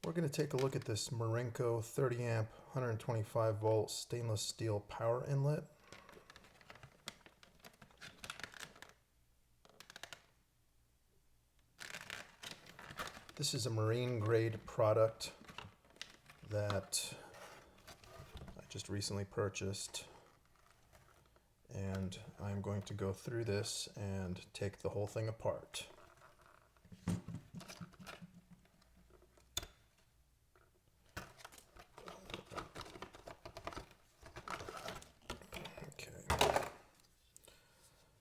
We're going to take a look at this Marinco 30 amp 125 volt stainless steel power inlet. This is a marine grade product that I just recently purchased, and I'm going to go through this and take the whole thing apart.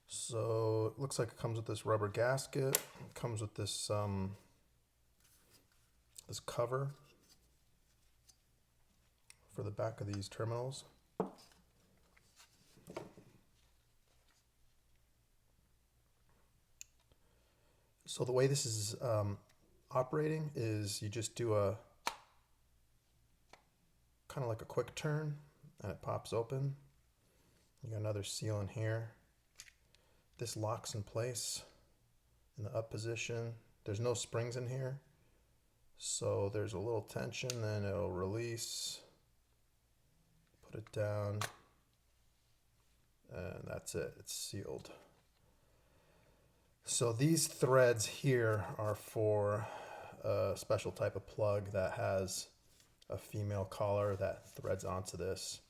So it looks like it comes with this rubber gasket. It comes with this this cover for the back of these terminals. So the way this is operating is you just do a kind of like a quick turn and it pops open. You got another seal in here. This locks in place in the up position. There's no springs in here, so there's a little tension, then it'll release, put it down, and that's it, it's sealed. So these threads here are for a special type of plug that has a female collar that threads onto this.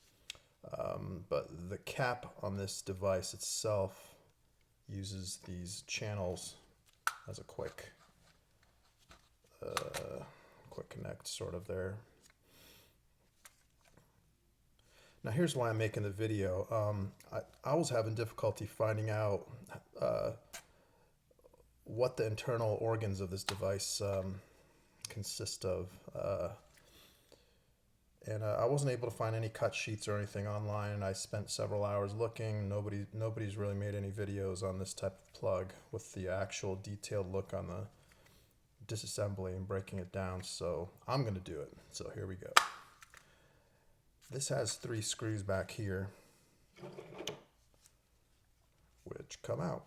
But the cap on this device itself uses these channels as a quick connect sort of there. Now here's why I'm making the video. I was having difficulty finding out what the internal organs of this device consist of. And I wasn't able to find any cut sheets or anything online, and I spent several hours looking. Nobody's really made any videos on this type of plug with the actual detailed look on the disassembly and breaking it down, so I'm going to do it. So here we go. This has 3 screws back here, which come out.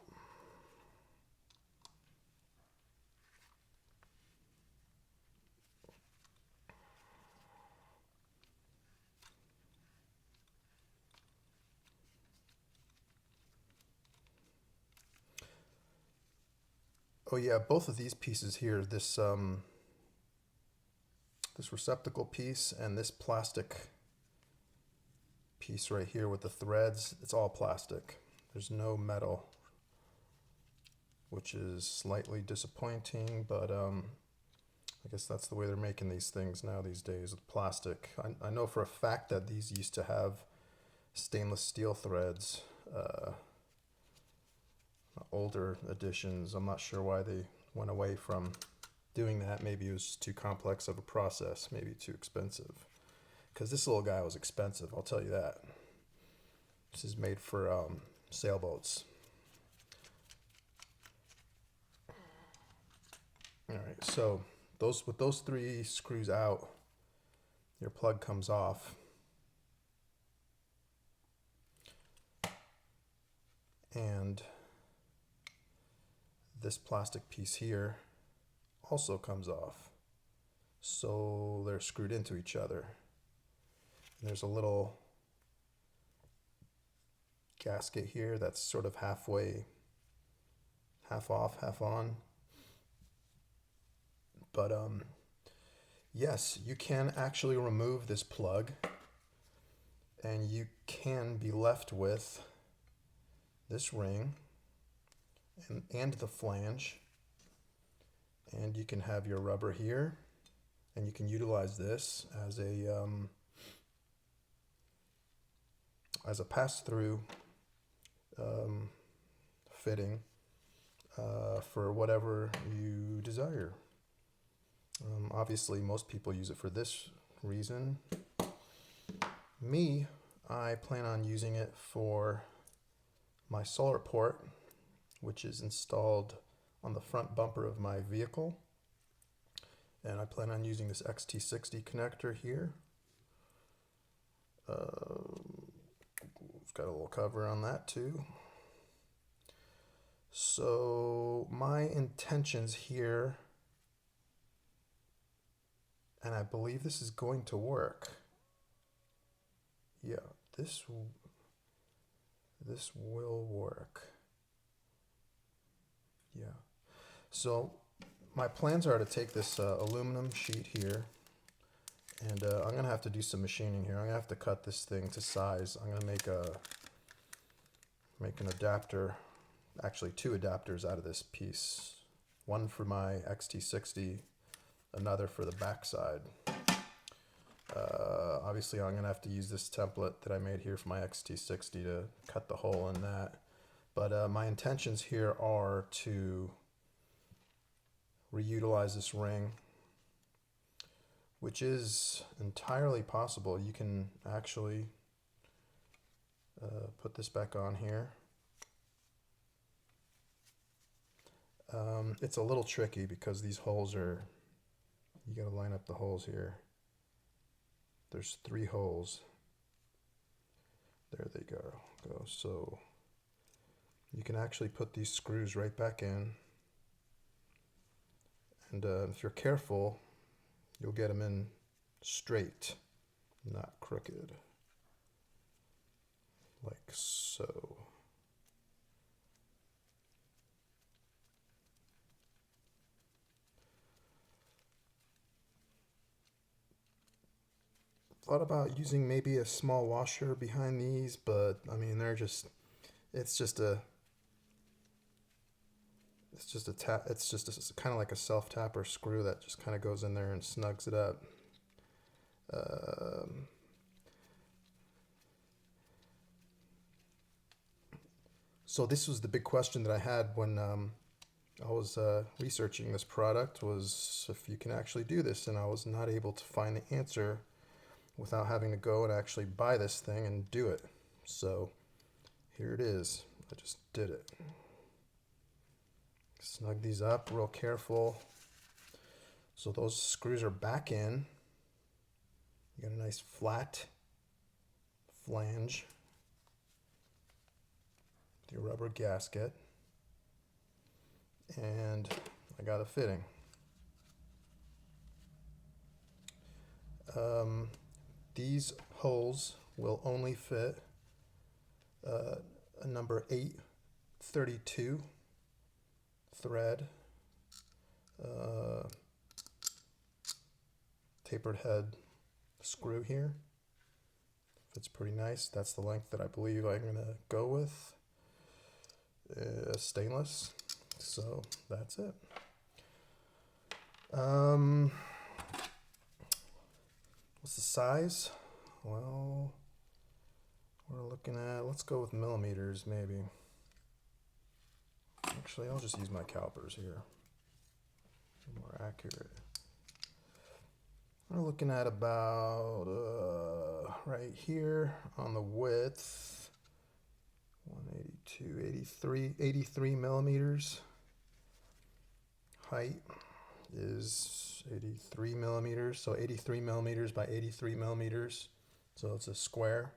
Oh yeah, both of these pieces here, this this receptacle piece and this plastic piece right here with the threads, it's all plastic. There's no metal, which is slightly disappointing, but I guess that's the way they're making these things now these days, with plastic. I know for a fact that these used to have stainless steel threads. Older editions, I'm not sure why they went away from doing that. Maybe it was too complex of a process, maybe too expensive, because this little guy was expensive, I'll tell you that. This is made for sailboats. Alright, so with those 3 screws out, your plug comes off. And this plastic piece here also comes off. So they're screwed into each other. And there's a little gasket here that's sort of halfway, half off, half on. But yes, you can actually remove this plug and you can be left with this ring and the flange, and you can have your rubber here, and you can utilize this as a pass-through fitting for whatever you desire. Obviously most people use it for this reason. Me, I plan on using it for my solar port, which is installed on the front bumper of my vehicle. And I plan on using this XT60 connector here. It's got a little cover on that too. So my intentions here And I believe this is going to work. Yeah, this will work. Yeah. So my plans are to take this aluminum sheet here, and I'm gonna have to do some machining here. I'm gonna have to cut this thing to size. I'm gonna make an adapter, actually 2 adapters out of this piece. One for my XT60, another for the backside. Obviously I'm gonna have to use this template that I made here for my XT60 to cut the hole in that. But my intentions here are to reutilize this ring, which is entirely possible. You can actually put this back on here. It's a little tricky because these holes are, you gotta line up the holes here. There's 3 holes. There they go. So you can actually put these screws right back in. And if you're careful, you'll get them in straight, not crooked. Like so. Thought about using maybe a small washer behind these, but I mean it's just a kind of like a self-tapper screw that just kind of goes in there and snugs it up. So this was the big question that I had when I was researching this product, was if you can actually do this, and I was not able to find the answer without having to go and actually buy this thing and do it. So here it is. I just did it. Snug these up real careful. So those screws are back in. You got a nice flat flange with your rubber gasket. And I got a fitting. These holes will only fit a number 832 thread, tapered head screw here. Fits pretty nice. That's the length that I believe I'm going to go with. Stainless. So that's it. What's the size? Well, we're looking at, let's go with millimeters maybe. Actually, I'll just use my calipers here. More accurate. We're looking at about right here on the width, 182, 83 millimeters. Height is 83 millimeters, so 83 millimeters by 83 millimeters, so it's a square.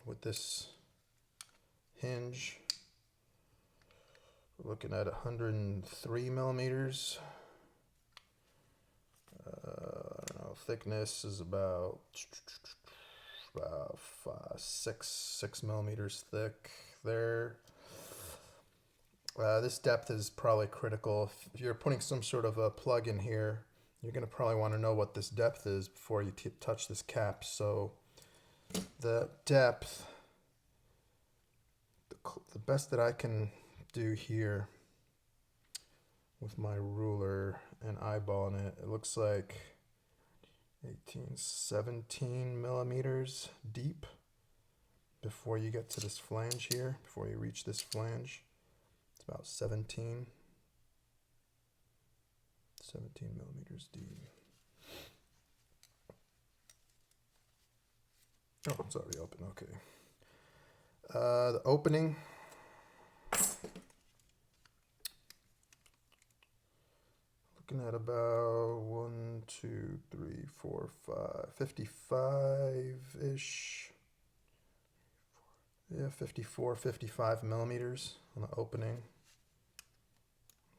With this hinge, we're looking at 103 millimeters. I don't know, thickness is about 6 millimeters thick there. This depth is probably critical. If you're putting some sort of a plug in here, you're going to probably want to know what this depth is before you touch this cap. So the depth, the best that I can do here with my ruler and eyeballing it, it looks like 17 millimeters deep before you get to this flange here, before you reach this flange. It's about 17 millimeters deep. Oh, it's already open, okay. The opening, looking at about 55-ish. Yeah, 55 millimeters on the opening.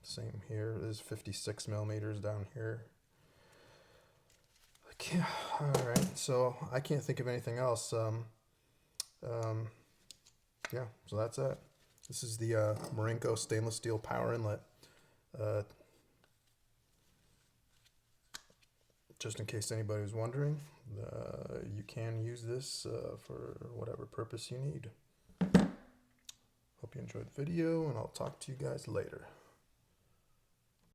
Same here, it is 56 millimeters down here. Yeah, all right, so I can't think of anything else. Yeah, so that's it. This is the Marinco stainless steel power inlet. Just in case anybody was wondering, you can use this for whatever purpose you need. Hope you enjoyed the video, and I'll talk to you guys later.